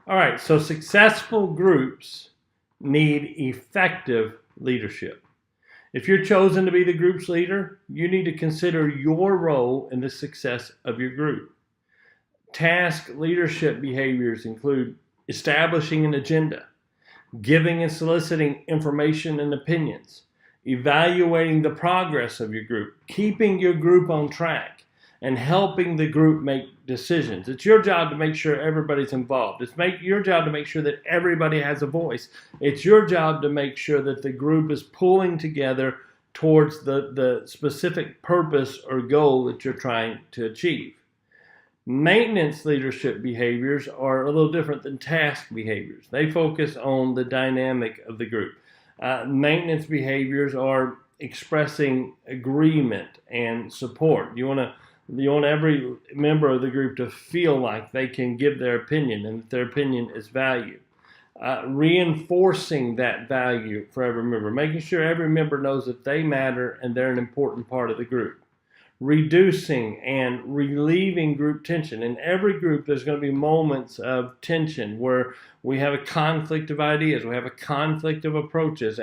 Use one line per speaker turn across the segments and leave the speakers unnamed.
All right, so successful groups need effective leadership. If you're chosen to be the group's leader, you need to consider your role in the success of your group. Task leadership behaviors include establishing an agenda, giving and soliciting information and opinions, evaluating the progress of your group, keeping your group on track, and helping the group make decisions. It's your job to make sure everybody's involved. It's your job to make sure that everybody has a voice. It's your job to make sure that the group is pulling together towards the specific purpose or goal that you're trying to achieve. Maintenance leadership behaviors are a little different than task behaviors. They focus on the dynamic of the group. Maintenance behaviors are expressing agreement and support. You want every member of the group to feel like they can give their opinion and that their opinion is valued. Reinforcing that value for every member, making sure every member knows that they matter and they're an important part of the group. Reducing and relieving group tension. In every group, there's going to be moments of tension where we have a conflict of ideas, we have a conflict of approaches,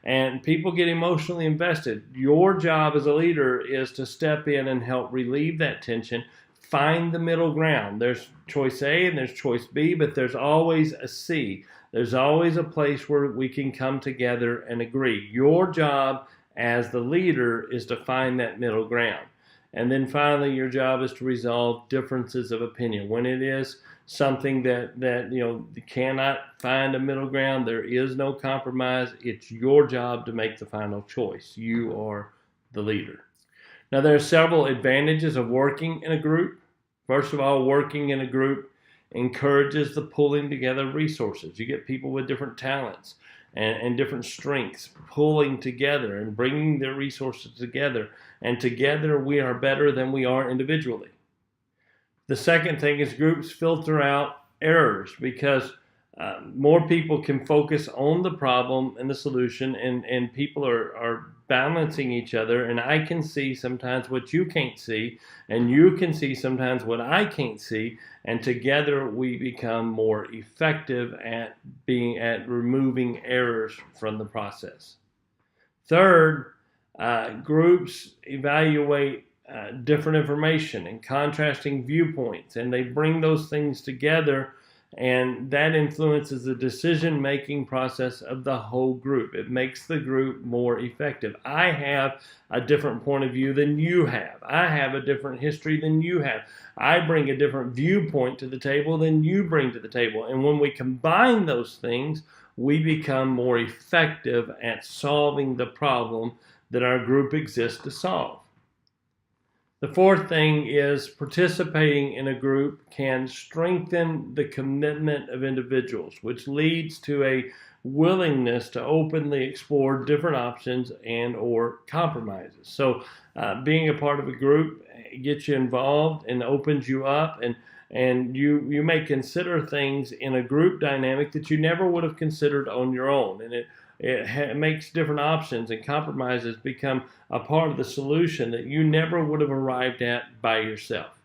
and people get emotionally invested. Your job as a leader is to step in and help relieve that tension, find the middle ground. There's choice A and there's choice B, but there's always a C. There's always a place where we can come together and agree. Your job as the leader is to find that middle ground. And then finally, your job is to resolve differences of opinion. When it is something that you cannot find a middle ground, there is no compromise, it's your job to make the final choice. You are the leader. Now, there are several advantages of working in a group. First of all, working in a group encourages the pulling together of resources. You get people with different talents and different strengths pulling together and bringing their resources together. And together we are better than we are individually. The second thing is groups filter out errors because more people can focus on the problem and the solution, and people are balancing each other, and I can see sometimes what you can't see, and you can see sometimes what I can't see, and together we become more effective at removing errors from the process. Third, groups evaluate different information and contrasting viewpoints, and they bring those things together, and that influences the decision-making process of the whole group. It makes the group more effective. I have a different point of view than you have. I have a different history than you have. I bring a different viewpoint to the table than you bring to the table. And when we combine those things, we become more effective at solving the problem that our group exists to solve. The fourth thing is participating in a group can strengthen the commitment of individuals, which leads to a willingness to openly explore different options and or compromises. So being a part of a group gets you involved and opens you up, and you may consider things in a group dynamic that you never would have considered on your own, and it makes different options and compromises become a part of the solution that you never would have arrived at by yourself.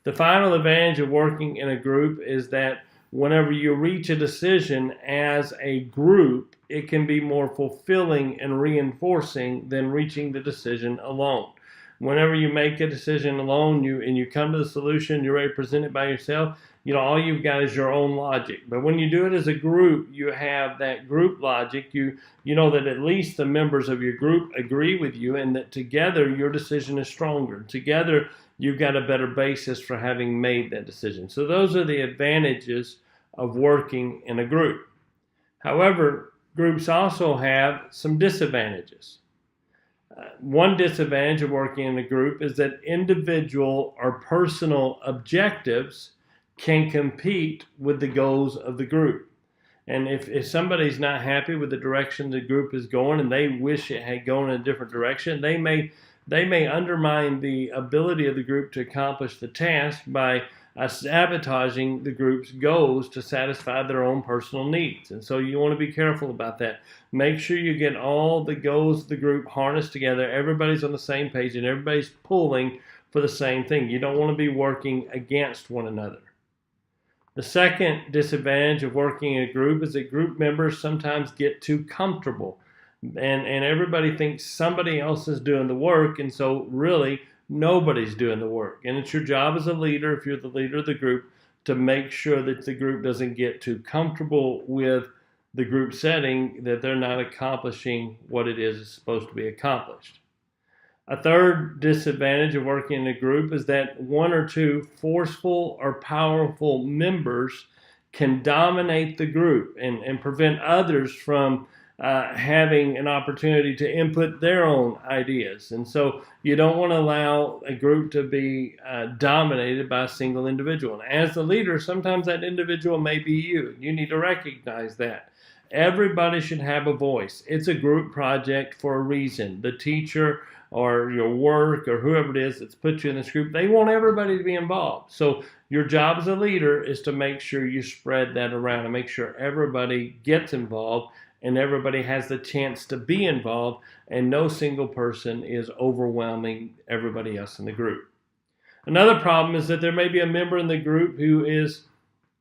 The final advantage of working in a group is that whenever you reach a decision as a group, it can be more fulfilling and reinforcing than reaching the decision alone. Whenever you make a decision alone, you come to the solution, you're ready to present it by yourself, all you've got is your own logic. But when you do it as a group, you have that group logic. You know that at least the members of your group agree with you, and that together your decision is stronger. Together you've got a better basis for having made that decision. So those are the advantages of working in a group. However, groups also have some disadvantages. One disadvantage of working in a group is that individual or personal objectives can compete with the goals of the group. And if somebody's not happy with the direction the group is going and they wish it had gone in a different direction, they may undermine the ability of the group to accomplish the task by sabotaging the group's goals to satisfy their own personal needs. And so you want to be careful about that. Make sure you get all the goals of the group harnessed together. Everybody's on the same page and everybody's pulling for the same thing. You don't want to be working against one another. The second disadvantage of working in a group is that group members sometimes get too comfortable, and everybody thinks somebody else is doing the work, and so really nobody's doing the work. And it's your job as a leader, if you're the leader of the group, to make sure that the group doesn't get too comfortable with the group setting, that they're not accomplishing what it is that's supposed to be accomplished. A third disadvantage of working in a group is that one or two forceful or powerful members can dominate the group and prevent others from having an opportunity to input their own ideas. And so you don't want to allow a group to be dominated by a single individual. And as the leader, sometimes that individual may be you. You need to recognize that. Everybody should have a voice. It's a group project for a reason. The teacher or your work or whoever it is that's put you in this group, they want everybody to be involved. So your job as a leader is to make sure you spread that around and make sure everybody gets involved and everybody has the chance to be involved, and no single person is overwhelming everybody else in the group. Another problem is that there may be a member in the group who is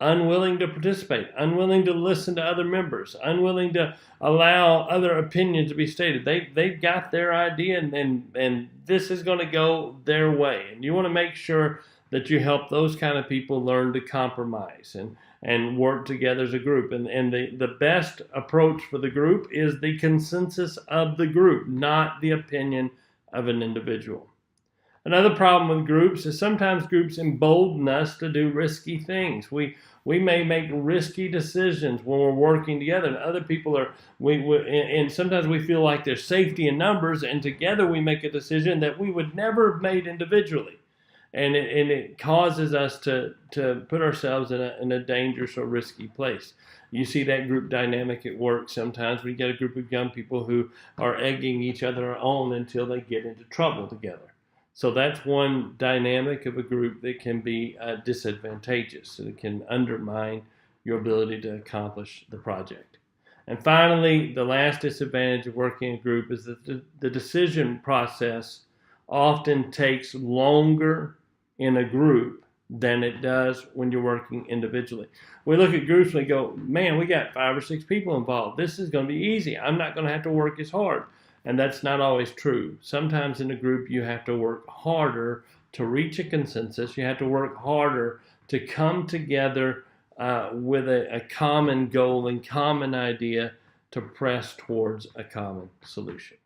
unwilling to participate, unwilling to listen to other members, unwilling to allow other opinions to be stated. They've got their idea, and this is going to go their way. And you want to make sure that you help those kind of people learn to compromise and work together as a group. And the best approach for the group is the consensus of the group, not the opinion of an individual. Another problem with groups is sometimes groups embolden us to do risky things. We may make risky decisions when we're working together, and other people are, and sometimes we feel like there's safety in numbers, and together we make a decision that we would never have made individually. And it causes us to put ourselves in a dangerous or risky place. You see that group dynamic at work sometimes. We get a group of young people who are egging each other on until they get into trouble together. So that's one dynamic of a group that can be disadvantageous, and it can undermine your ability to accomplish the project. And finally, the last disadvantage of working in a group is that the decision process often takes longer in a group than it does when you're working individually. We look at groups and we go, man, we got 5 or 6 people involved. This is going to be easy. I'm not going to have to work as hard. And that's not always true. Sometimes in a group you have to work harder to reach a consensus. You have to work harder to come together with a common goal and common idea to press towards a common solution.